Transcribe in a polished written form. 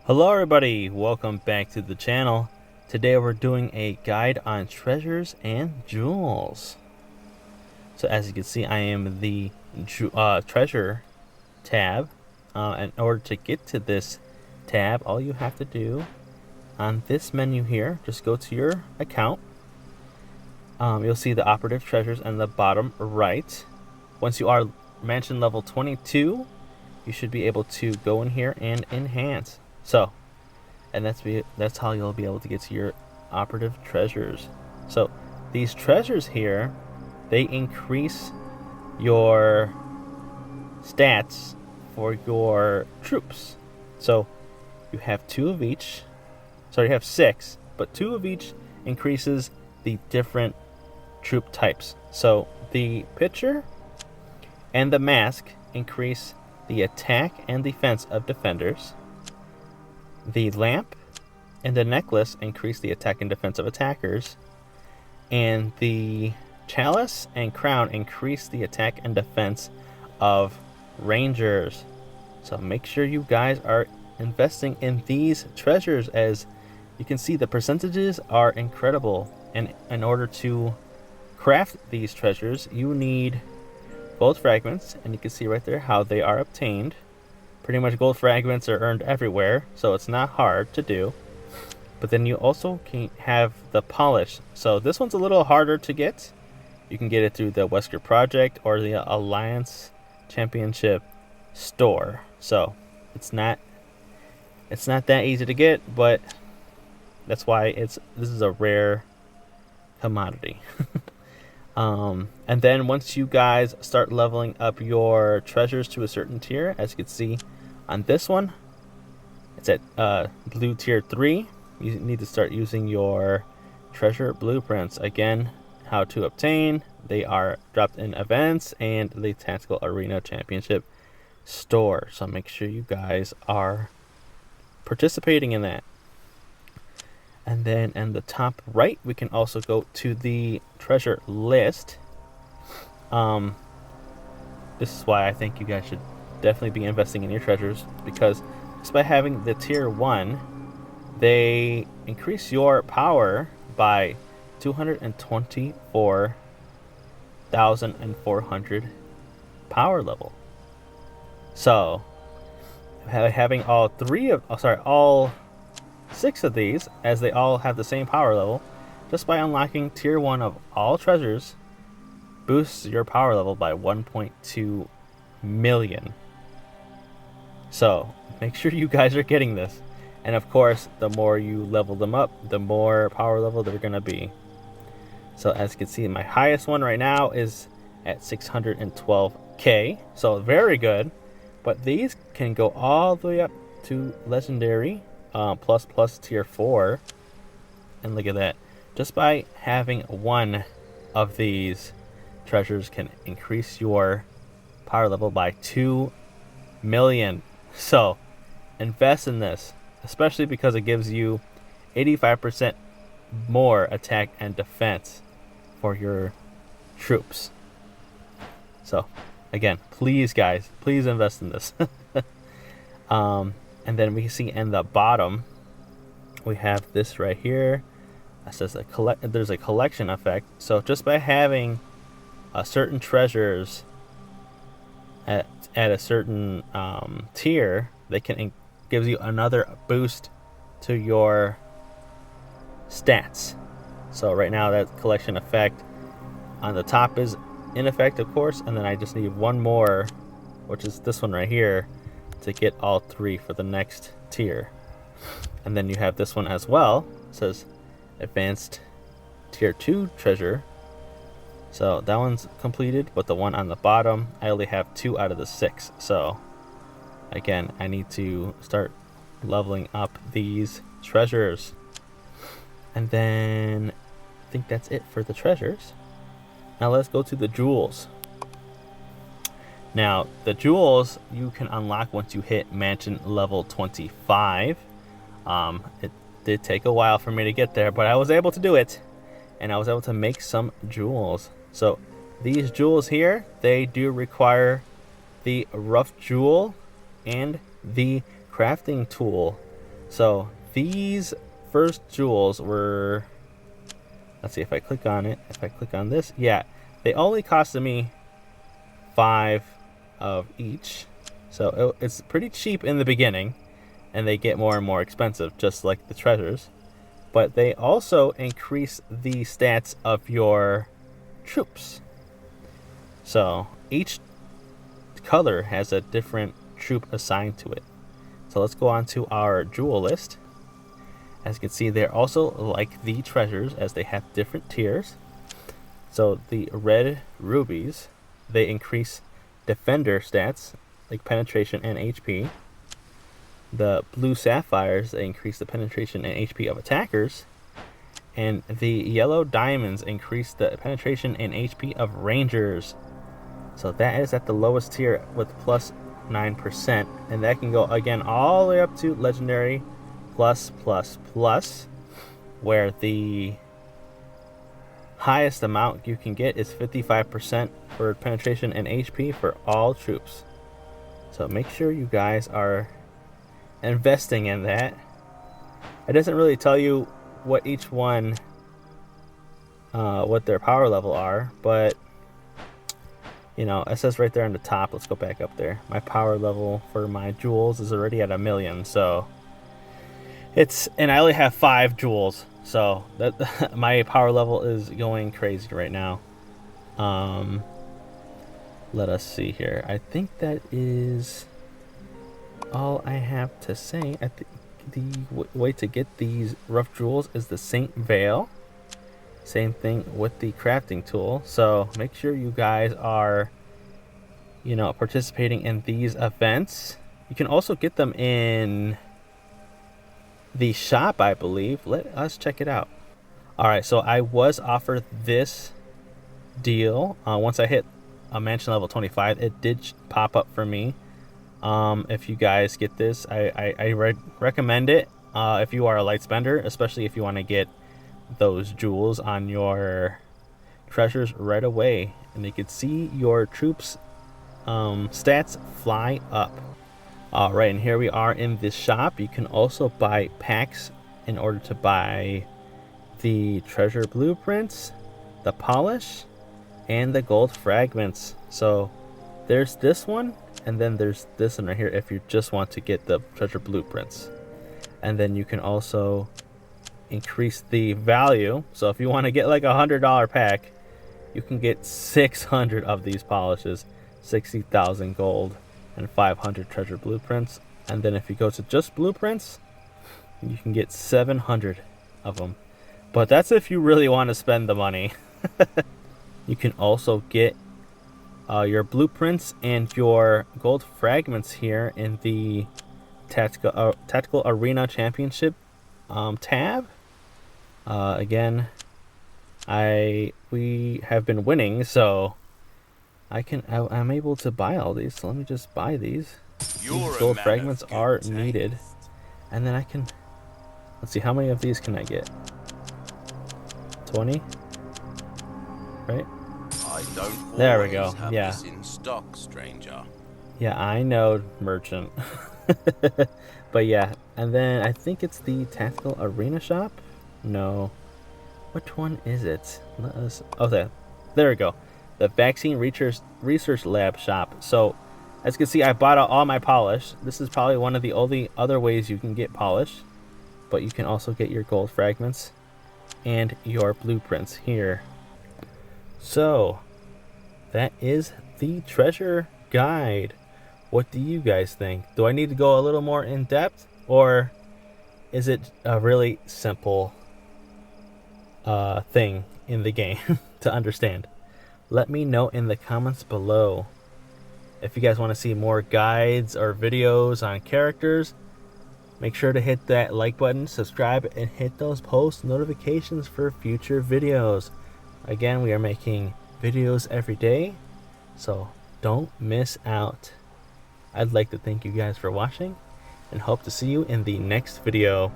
Hello everybody, welcome back to the channel. Today we're doing a guide on treasures and jewels. So as you can see, I am in the treasure tab. In order to get to this tab, all you have to do on this menu here, just go to your account. You'll see the operative treasures in the bottom right. Once you are mansion level 22, you should be able to go in here and enhance. So, and that's how you'll be able to get to your operative treasures. So these treasures here, they increase your stats for your troops. So you have 2 of each. So you have 6, but 2 of each increases the different troop types. So the pitcher and the mask increase the attack and defense of defenders. The lamp and the necklace increase the attack and defense of attackers. And the chalice and crown increase the attack and defense of rangers. So make sure you guys are investing in these treasures. As you can see, the percentages are incredible. And in order to craft these treasures, you need gold fragments, and you can see right there how they are obtained. Pretty much gold fragments are earned everywhere, so it's not hard to do. But then you also can have the polish. So this one's a little harder to get. You can get it through the Wesker Project or the Alliance Championship store. So it's not that easy to get, but that's why this is a rare commodity. And then once you guys start leveling up your treasures to a certain tier, as you can see on this one, it's at blue tier 3. You need to start using your treasure blueprints. Again, how to obtain. They are dropped in events and the Tactical Arena Championship store. So make sure you guys are participating in that. And then in the top right, we can also go to the treasure list. This is why I think you guys should definitely be investing in your treasures, because just by having the tier 1, they increase your power by 224,400 power level. So having all 6 of these, as they all have the same power level, just by unlocking tier 1 of all treasures, boosts your power level by 1.2 million. So make sure you guys are getting this. And of course, the more you level them up, the more power level they're going to be. So as you can see, my highest one right now is at 612k. So very good. But these can go all the way up to legendary plus tier 4. And look at that. Just by having one of these treasures can increase your power level by 2 million. So invest in this, especially because it gives you 85% more attack and defense for your troops. So again, please guys, please invest in this. And then we can see in the bottom, we have this right here. It says there's a collection effect. So just by having certain treasures at a certain tier, they can gives you another boost to your stats. So right now that collection effect on the top is in effect, of course, and then I just need one more, which is this one right here, to get all 3 for the next tier. And then you have this one as well. It says advanced tier 2 treasure. So that one's completed, but the one on the bottom, I only have 2 out of the 6. So again, I need to start leveling up these treasures. And then I think that's it for the treasures. Now let's go to the jewels. Now the jewels you can unlock once you hit mansion level 25. It did take a while for me to get there, but I was able to do it, and I was able to make some jewels. So these jewels here, they do require the rough jewel and the crafting tool. So these first jewels were, let's see if I click on it. If I click on this, yeah, they only costed me 5 of each. So it's pretty cheap in the beginning, and they get more and more expensive, just like the treasures. But they also increase the stats of your troops. So each color has a different troop assigned to it. So let's go on to our jewel list. As you can see, they're also like the treasures, as they have different tiers. So the red rubies, they increase defender stats like penetration and HP. The blue sapphires, they increase the penetration and HP of attackers. And the yellow diamonds increase the penetration and HP of rangers. So that is at the lowest tier with plus 9%. And that can go again all the way up to legendary plus, where the highest amount you can get is 55% for penetration and HP for all troops. So make sure you guys are investing in that. It doesn't really tell you what each one, what their power level are, but you know, it says right there on the top. Let's go back up there. My power level for my jewels is already at 1,000,000, so and I only have 5 jewels, so that my power level is going crazy right now. Let us see here. I think that is all I have to say. I think the way to get these rough jewels is the Saint Veil. Same thing with the crafting tool. So make sure you guys are, you know, participating in these events. You can also get them in the shop, I believe. Let us check it out. All right, so I was offered this deal. Once I hit a mansion level 25, it did pop up for me. If you guys get this, I recommend it if you are a light spender, especially if you want to get those jewels on your treasures right away, and you can see your troops stats fly up. All right, and here we are in this shop. You can also buy packs in order to buy the treasure blueprints, the polish, and the gold fragments. So there's this one, and then there's this one right here if you just want to get the treasure blueprints. And then you can also increase the value. So if you want to get like $100 pack, you can get 600 of these polishes, 60,000 gold, and 500 treasure blueprints. And then if you go to just blueprints, you can get 700 of them. But that's if you really want to spend the money. You can also get your blueprints and your gold fragments here in the Tactical Arena Championship tab. Again, we have been winning, so I'm able to buy all these. So let me just buy these. These gold fragments are needed, and then I can, let's see, how many of these can I get? 20, right? There we go. Yeah. In stock, stranger. Yeah, I know, merchant. But yeah, and then I think it's the Tactical Arena shop. No, which one is it? Let us. Okay, there we go. The Vaccine Research Lab shop. So, as you can see, I bought out all my polish. This is probably one of the only other ways you can get polish, but you can also get your gold fragments and your blueprints here. So, that is the treasure guide. What do you guys think? Do I need to go a little more in depth, or is it a really simple thing in the game to understand? Let me know in the comments below. If you guys want to see more guides or videos on characters, make sure to hit that like button, subscribe, and hit those post notifications for future videos. Again, we are making videos every day, so don't miss out. I'd like to thank you guys for watching and hope to see you in the next video.